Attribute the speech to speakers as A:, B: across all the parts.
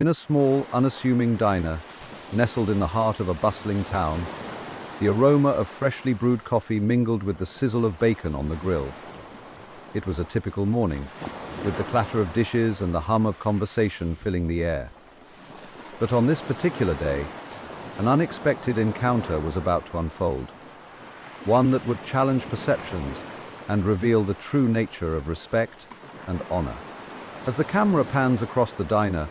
A: In a small, unassuming diner, nestled in the heart of a bustling town, the aroma of freshly brewed coffee mingled with the sizzle of bacon on the grill. It was a typical morning, with the clatter of dishes and the hum of conversation filling the air. But on this particular day, an unexpected encounter was about to unfold, one that would challenge perceptions and reveal the true nature of respect and honor. As the camera pans across the diner,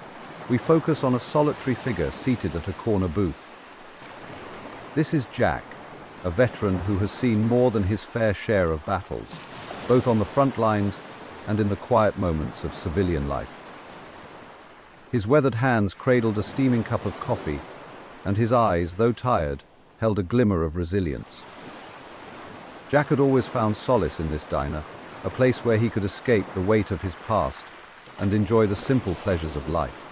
A: we focus on a solitary figure seated at a corner booth. This is Jack, a veteran who has seen more than his fair share of battles, both on the front lines and in the quiet moments of civilian life. His weathered hands cradled a steaming cup of coffee, and his eyes, though tired, held a glimmer of resilience. Jack had always found solace in this diner, a place where he could escape the weight of his past and enjoy the simple pleasures of life.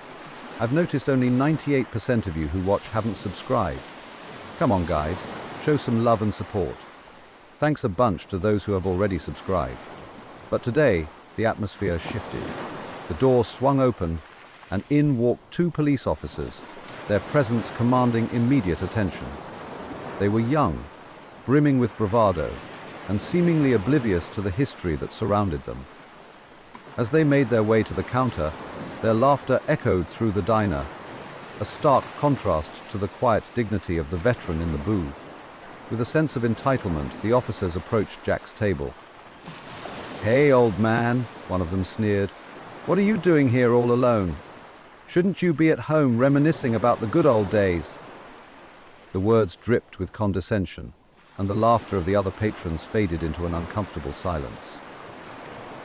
A: I've noticed only 98% of you who watch haven't subscribed. Come on guys, show some love and support. Thanks a bunch to those who have already subscribed. But today, the atmosphere shifted. The door swung open, and in walked two police officers, their presence commanding immediate attention. They were young, brimming with bravado, and seemingly oblivious to the history that surrounded them. As they made their way to the counter, their laughter echoed through the diner, a stark contrast to the quiet dignity of the veteran in the booth. With a sense of entitlement, the officers approached Jack's table. "Hey, old man," one of them sneered. "What are you doing here all alone? Shouldn't you be at home reminiscing about the good old days?" The words dripped with condescension, and the laughter of the other patrons faded into an uncomfortable silence.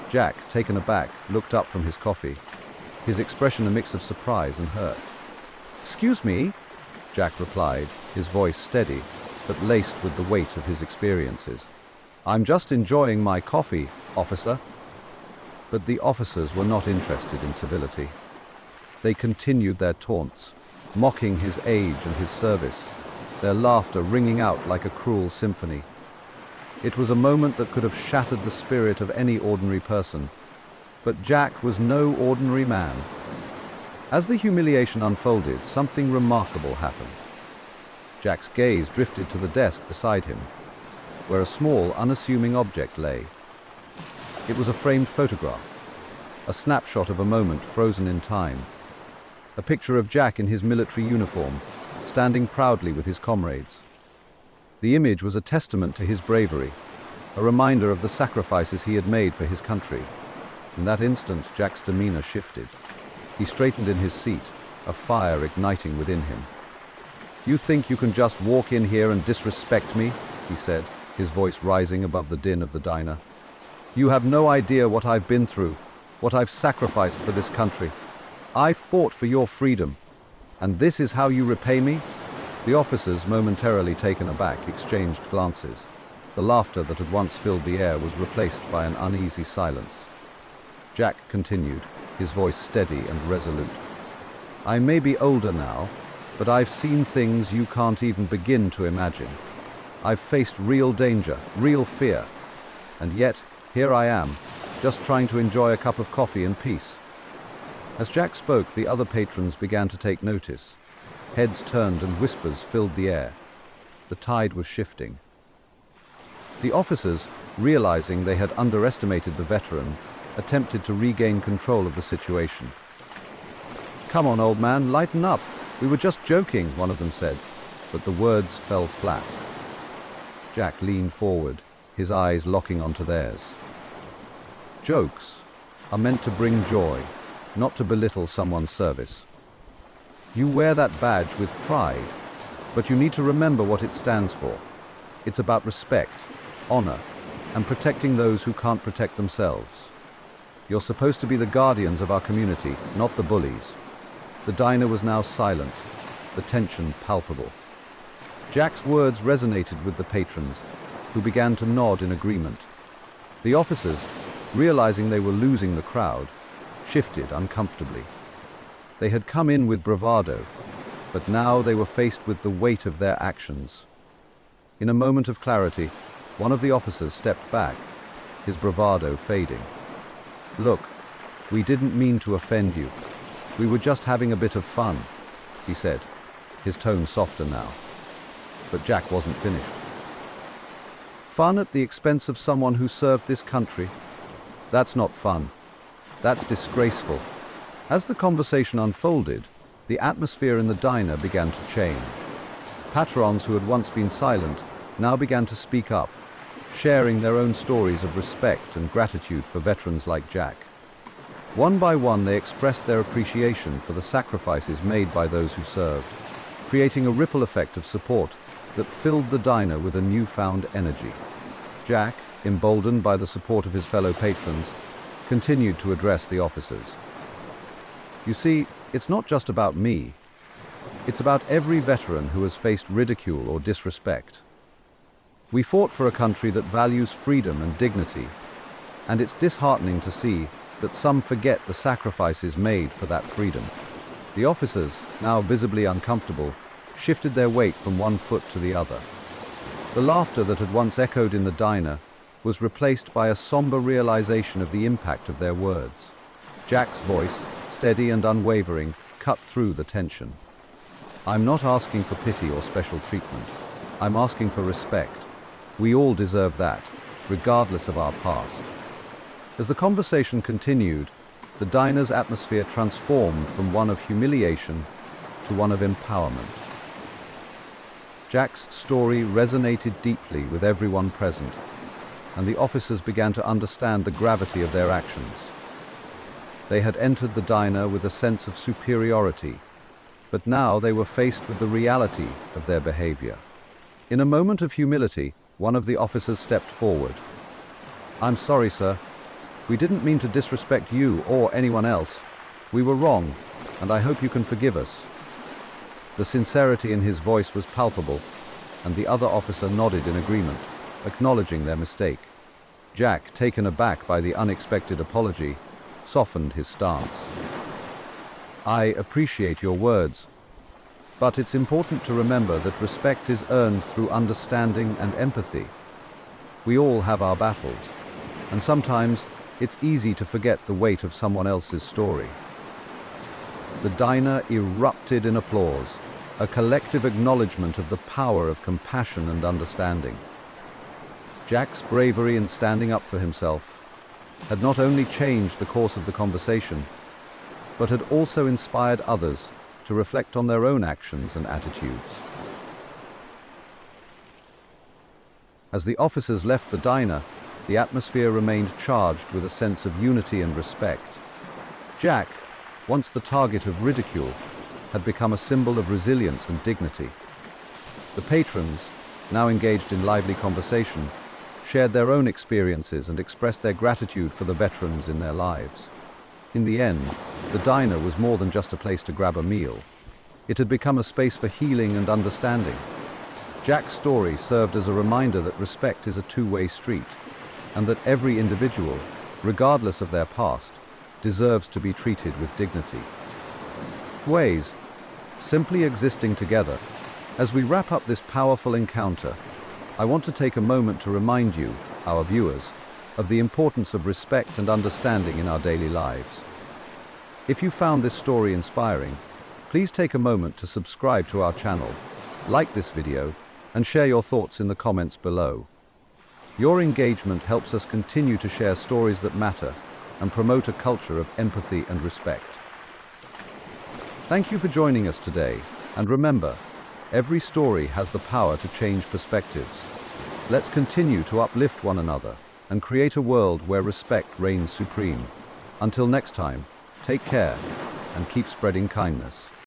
A: Jack, taken aback, looked up from his coffee, his expression a mix of surprise and hurt. "Excuse me," Jack replied, his voice steady, but laced with the weight of his experiences. "I'm just enjoying my coffee, officer." But the officers were not interested in civility. They continued their taunts, mocking his age and his service, their laughter ringing out like a cruel symphony. It was a moment that could have shattered the spirit of any ordinary person, but Jack was no ordinary man. As the humiliation unfolded, something remarkable happened. Jack's gaze drifted to the desk beside him, where a small, unassuming object lay. It was a framed photograph, a snapshot of a moment frozen in time, a picture of Jack in his military uniform, standing proudly with his comrades. The image was a testament to his bravery, a reminder of the sacrifices he had made for his country. In that instant, Jack's demeanor shifted. He straightened in his seat, a fire igniting within him. "You think you can just walk in here and disrespect me?" he said, his voice rising above the din of the diner. "You have no idea what I've been through, what I've sacrificed for this country. I fought for your freedom, and this is how you repay me?" The officers, momentarily taken aback, exchanged glances. The laughter that had once filled the air was replaced by an uneasy silence. Jack continued, his voice steady and resolute. "I may be older now, but I've seen things you can't even begin to imagine. I've faced real danger, real fear, and yet here I am, just trying to enjoy a cup of coffee in peace." As Jack spoke, the other patrons began to take notice. Heads turned and whispers filled the air. The tide was shifting. The officers, realizing they had underestimated the veteran, attempted to regain control of the situation. "Come on, old man, lighten up. We were just joking," one of them said, but the words fell flat. Jack leaned forward, his eyes locking onto theirs. "Jokes are meant to bring joy, not to belittle someone's service. You wear that badge with pride, but you need to remember what it stands for. It's about respect, honor, and protecting those who can't protect themselves. You're supposed to be the guardians of our community, not the bullies." The diner was now silent, the tension palpable. Jack's words resonated with the patrons, who began to nod in agreement. The officers, realizing they were losing the crowd, shifted uncomfortably. They had come in with bravado, but now they were faced with the weight of their actions. In a moment of clarity, one of the officers stepped back, his bravado fading. "Look, we didn't mean to offend you. We were just having a bit of fun, he said, his tone softer now. But Jack wasn't finished. Fun at the expense of someone who served this country? That's not fun. That's disgraceful. As the conversation unfolded, the atmosphere in the diner began to change. Patrons who had once been silent now began to speak up, sharing their own stories of respect and gratitude for veterans like Jack. One by one, they expressed their appreciation for the sacrifices made by those who served, creating a ripple effect of support that filled the diner with a newfound energy. Jack, emboldened by the support of his fellow patrons, continued to address the officers. You see, it's not just about me. It's about every veteran who has faced ridicule or disrespect. We fought for a country that values freedom and dignity, and it's disheartening to see that some forget the sacrifices made for that freedom. The officers, now visibly uncomfortable, shifted their weight from one foot to the other. The laughter that had once echoed in the diner was replaced by a somber realization of the impact of their words. Jack's voice, steady and unwavering, cut through the tension. I'm not asking for pity or special treatment. I'm asking for respect. We all deserve that, regardless of our past. As the conversation continued, the diner's atmosphere transformed from one of humiliation to one of empowerment. Jack's story resonated deeply with everyone present, and the officers began to understand the gravity of their actions. They had entered the diner with a sense of superiority, but now they were faced with the reality of their behavior. In a moment of humility, one of the officers stepped forward. I'm sorry, sir. We didn't mean to disrespect you or anyone else. We were wrong, and I hope you can forgive us. The sincerity in his voice was palpable, and the other officer nodded in agreement, acknowledging their mistake. Jack, taken aback by the unexpected apology, softened his stance. I appreciate your words, but it's important to remember that respect is earned through understanding and empathy. We all have our battles, and sometimes it's easy to forget the weight of someone else's story. The diner erupted in applause, a collective acknowledgement of the power of compassion and understanding. Jack's bravery in standing up for himself had not only changed the course of the conversation, but had also inspired others to reflect on their own actions and attitudes. As the officers left the diner, the atmosphere remained charged with a sense of unity and respect. Jack, once the target of ridicule, had become a symbol of resilience and dignity. The patrons, now engaged in lively conversation, shared their own experiences and expressed their gratitude for the veterans in their lives. In the end, the diner was more than just a place to grab a meal. It had become a space for healing and understanding. Jack's story served as a reminder that respect is a two-way street, and that every individual, regardless of their past, deserves to be treated with dignity. Ways, simply existing together. As we wrap up this powerful encounter, I want to take a moment to remind you, our viewers, of the importance of respect and understanding in our daily lives. If you found this story inspiring, please take a moment to subscribe to our channel, like this video, and share your thoughts in the comments below. Your engagement helps us continue to share stories that matter and promote a culture of empathy and respect. Thank you for joining us today, and remember, every story has the power to change perspectives. Let's continue to uplift one another and create a world where respect reigns supreme. Until next time, take care and keep spreading kindness.